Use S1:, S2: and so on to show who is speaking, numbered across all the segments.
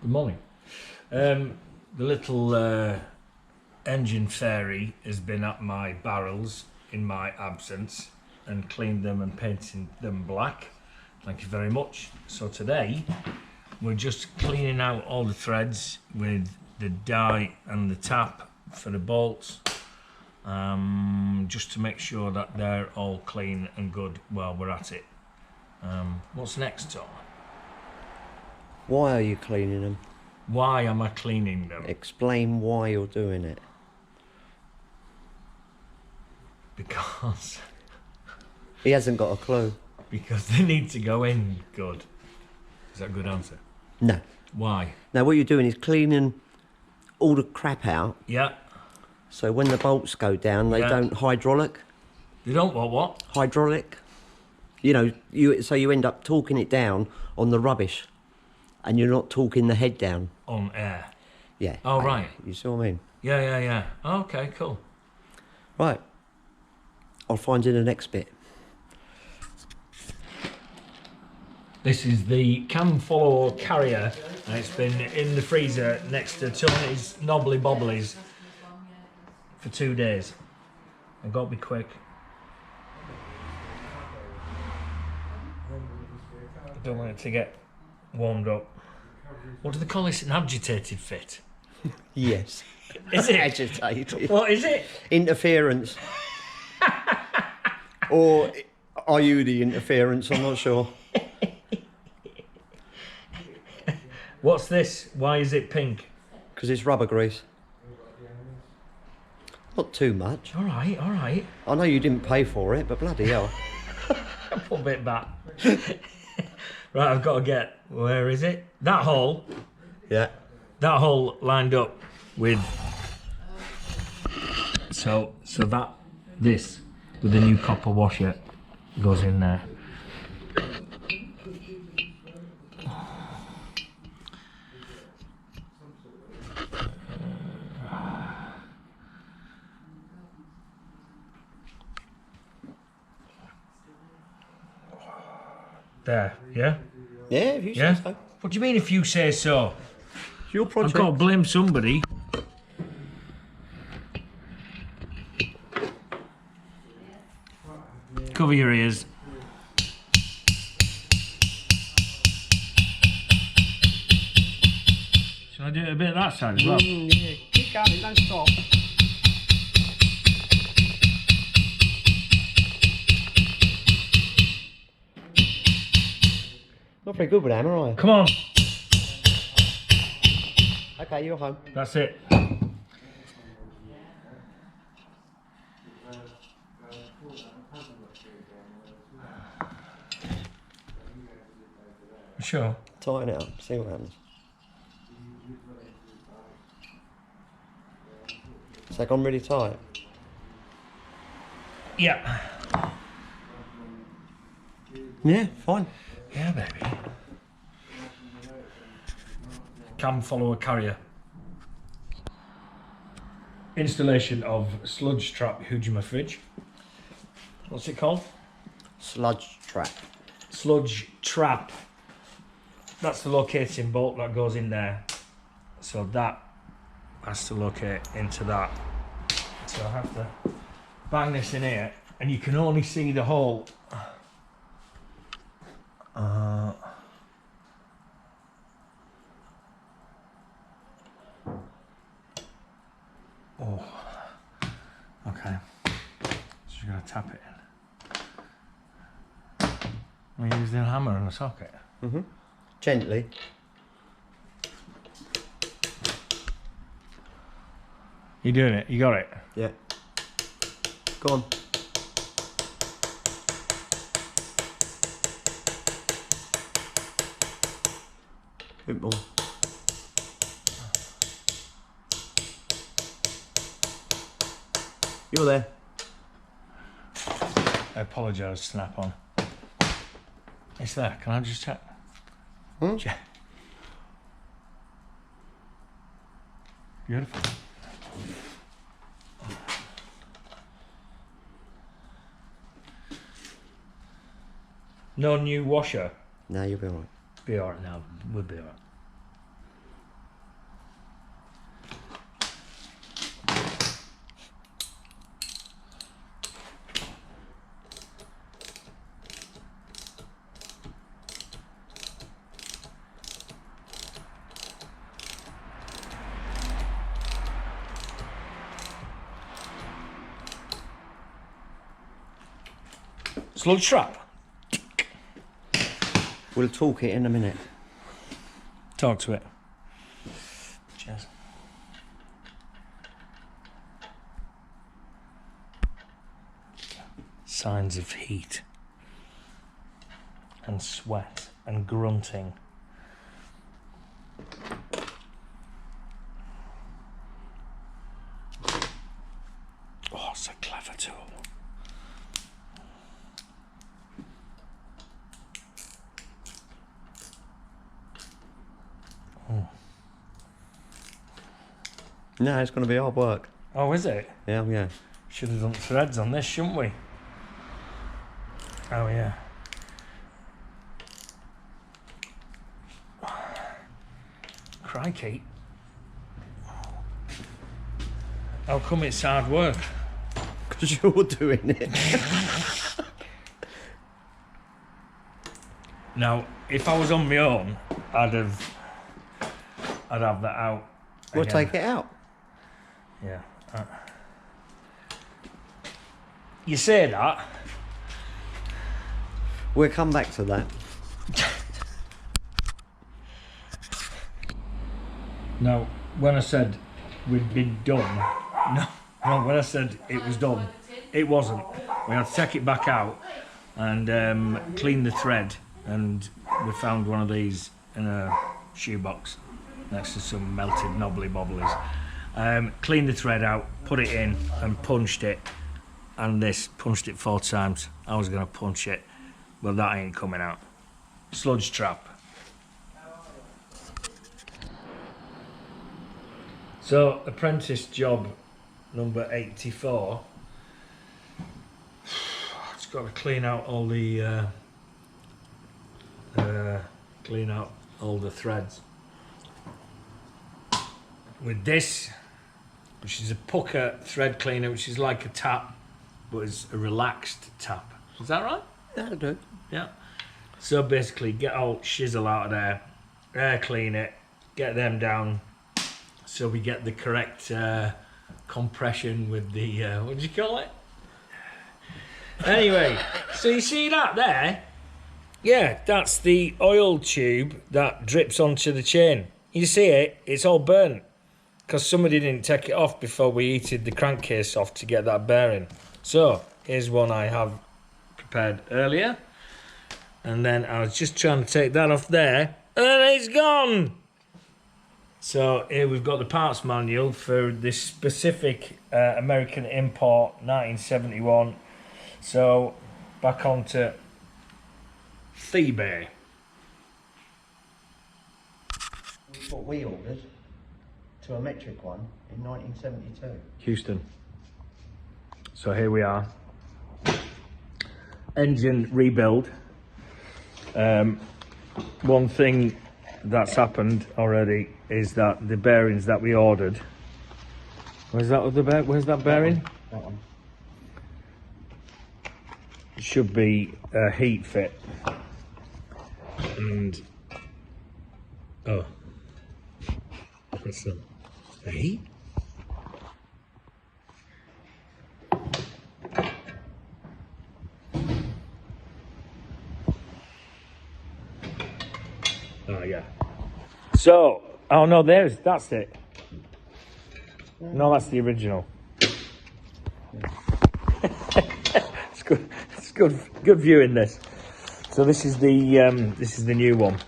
S1: Good morning. The little engine fairy has been at my barrels in my absence and cleaned them and painted them black. Thank you very much. So today we're just cleaning out all the threads with the dye and the tap for the bolts, just to make sure that they're all clean and good while we're at it. What's next, Tom?
S2: Why are you cleaning them?
S1: Why am I cleaning them?
S2: Explain why you're doing it.
S1: Because
S2: He hasn't got a clue.
S1: because they need to go in good. Is that a good answer?
S2: No.
S1: Why?
S2: Now what you're doing is cleaning all the crap out,
S1: Yeah.
S2: so when the bolts go down, they
S1: Yeah.
S2: don't hydraulic.
S1: They don't want what?
S2: Hydraulic. You know, so you end up talking it down on the rubbish, and you're not talking the head down.
S1: On air.
S2: Yeah.
S1: Oh, right.
S2: You see what I mean?
S1: Yeah. Okay, cool.
S2: Right. I'll find you the next bit.
S1: This is the cam follower carrier, and it's been in the freezer next to Tony's knobbly bobblies for 2 days. I've got to be quick. I don't want it to get warmed up. What do they call this? An agitated fit?
S2: Yes.
S1: Is it?
S2: Agitated.
S1: What is it?
S2: Interference. Or are you the interference? I'm not sure.
S1: What's this? Why is it pink?
S2: Because it's rubber grease. Not too much.
S1: All right.
S2: I know you didn't pay for it, but bloody hell.
S1: Put a bit back. Right, I've got to get, where is it? That hole.
S2: Yeah.
S1: That hole lined up with, so that, this, with the new copper washer goes in there. There, yeah?
S2: Yeah, if you
S1: Yeah?
S2: say so.
S1: What do you mean if you say so?
S2: It's your
S1: I've
S2: project.
S1: got to blame somebody. Cover your ears. Shall I do it a bit of that side as well?
S3: Yeah, keep going, don't stop.
S2: Not very good with hammer, are you?
S1: Come on,
S2: Okay, you're home.
S1: that's it. Sure.
S2: Tighten it up, see what happens. Is that gone really tight?
S1: Yeah.
S2: Yeah, fine.
S1: Yeah, baby. Cam follower carrier. Installation of sludge trap Hujima fridge. What's it called?
S2: Sludge trap.
S1: Sludge trap. That's the locating bolt that goes in there. So that has to locate into that. So I have to bang this in here, and you can only see the hole. Oh, okay. So you're gonna tap it in. We use the hammer and a socket.
S2: Gently.
S1: You doing it? You got it?
S2: Yeah. Go on. Bit more. You're there.
S1: I apologise, snap on. It's there. Can I just check? Check. Beautiful. No new washer.
S2: No, you'll be alright.
S1: Be alright now. We'll be alright. Sludge trap.
S2: We'll talk it in a minute.
S1: Talk to it. Cheers. Signs of heat and sweat and grunting. Oh, it's a clever tool.
S2: No, it's going to be hard work.
S1: Oh, is it?
S2: Yeah, yeah.
S1: Should have done threads on this, shouldn't we? Oh, yeah. Crikey. How come it's hard work?
S2: Because you're doing it.
S1: Now, if I was on my own, I'd have that out.
S2: We'll
S1: again.
S2: take it out.
S1: Yeah. You say that.
S2: We'll come back to that.
S1: No, when I said we'd been done, no, when I said it was done, it wasn't. We had to take it back out and clean the thread, and we found one of these in a shoebox next to some melted knobbly bobblies. Cleaned the thread out, put it in and punched it, and this punched it 4 times. I was going to punch it, but that ain't coming out. Sludge trap. So, apprentice job number 84. It's got to clean out all the threads with this, which is a pucker thread cleaner, which is like a tap, but it's a relaxed tap. Is that right?
S2: That'll do.
S1: Yeah. So basically, get all shizzle out of there, air clean it, get them down, so we get the correct compression with the what do you call it? Anyway, so you see that there? Yeah, that's the oil tube that drips onto the chain. You see it? It's all burnt because somebody didn't take it off before we heated the crankcase off to get that bearing. So here's one I have prepared earlier, and then I was just trying to take that off there, and it's gone. So here we've got the parts manual for this specific American import 1971. So back onto eBay.
S2: What we ordered to a metric one in 1972.
S1: Houston. So here we are. Engine rebuild. One thing that's happened already is that the bearings that we ordered. Where's that bearing?
S2: That one.
S1: It should be a heat fit. And oh, that's a heat. Oh yeah. So, oh no, that's it. No, that's the original. It's good. It's good viewing this. So this is the new one.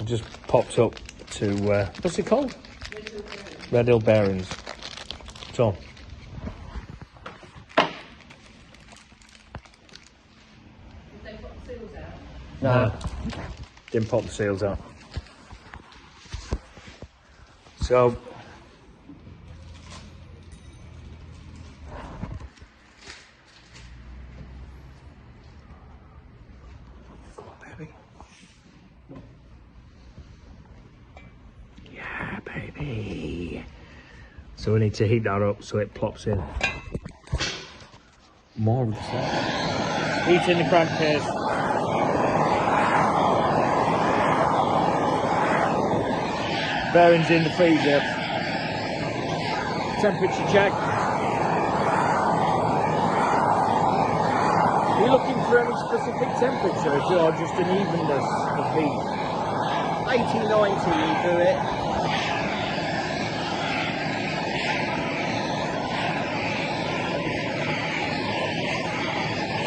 S1: I just popped up to what's it called? Red Hill Bearings. So.
S2: No.
S1: Didn't pop the seals out. So come on, baby. Yeah, baby. So we need to heat that up so it plops in. More of the set. Heat in the crankcase. Bearings in the freezer. Temperature check. for any specific temperature or just an evenness of heat?
S2: 80, 90 you do it.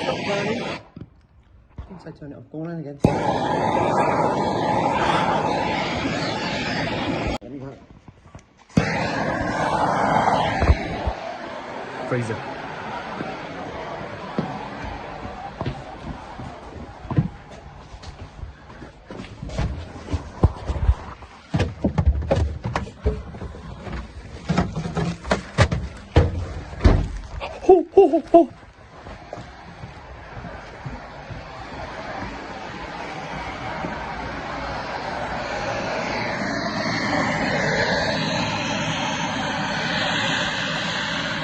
S2: Stop burning. Once I turn it off, go on in again. There we go.
S1: Freezer.
S3: Ho, ho, ho, ho.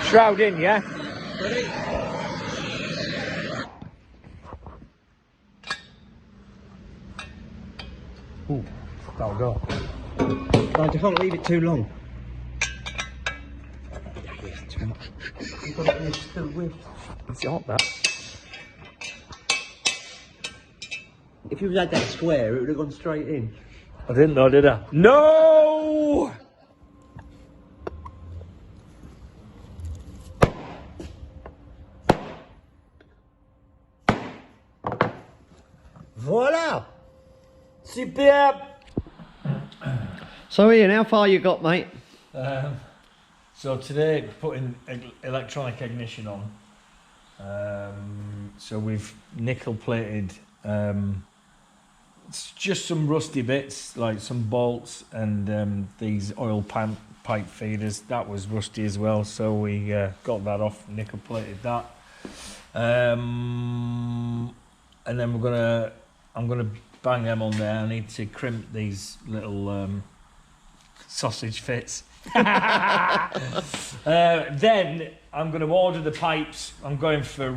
S3: Shroud in, yeah?
S2: Ready?
S1: Ooh, that'll go.
S2: Right, you can't leave it too long. It's too much. You've got to be still with.
S1: It's hot, that.
S2: If you had that square, it would have gone straight in.
S1: I didn't know, did I? No!
S2: Voila!
S1: Superb!
S2: So Ian, how far you got, mate?
S1: So today, putting electronic ignition on. So we've nickel plated it's just some rusty bits, like some bolts and these oil pipe feeders. That was rusty as well, so we got that off, nickel plated that. And then I'm gonna bang them on there. I need to crimp these little sausage fits. Then I'm going to order the pipes. I'm going for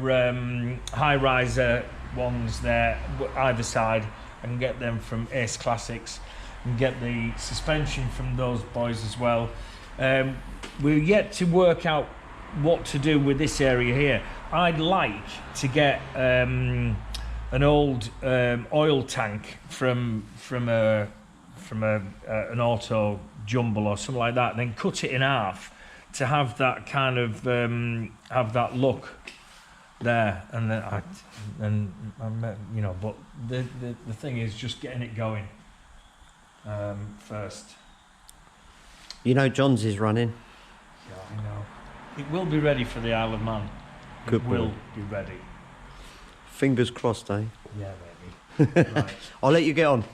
S1: high riser ones there, either side. I can get them from Ace Classics and get the suspension from those boys as well. We're yet to work out what to do with this area here. I'd like to get an old oil tank from an auto jumble or something like that, then cut it in half to have that kind of have that look there, and then you know. But the thing is just getting it going first.
S2: You know John's is running.
S1: Yeah, I know. It will be ready for the Isle of Man.
S2: Good
S1: It will
S2: boy.
S1: be ready.
S2: Fingers crossed, eh?
S1: Yeah, maybe. Right.
S2: I'll let you get on.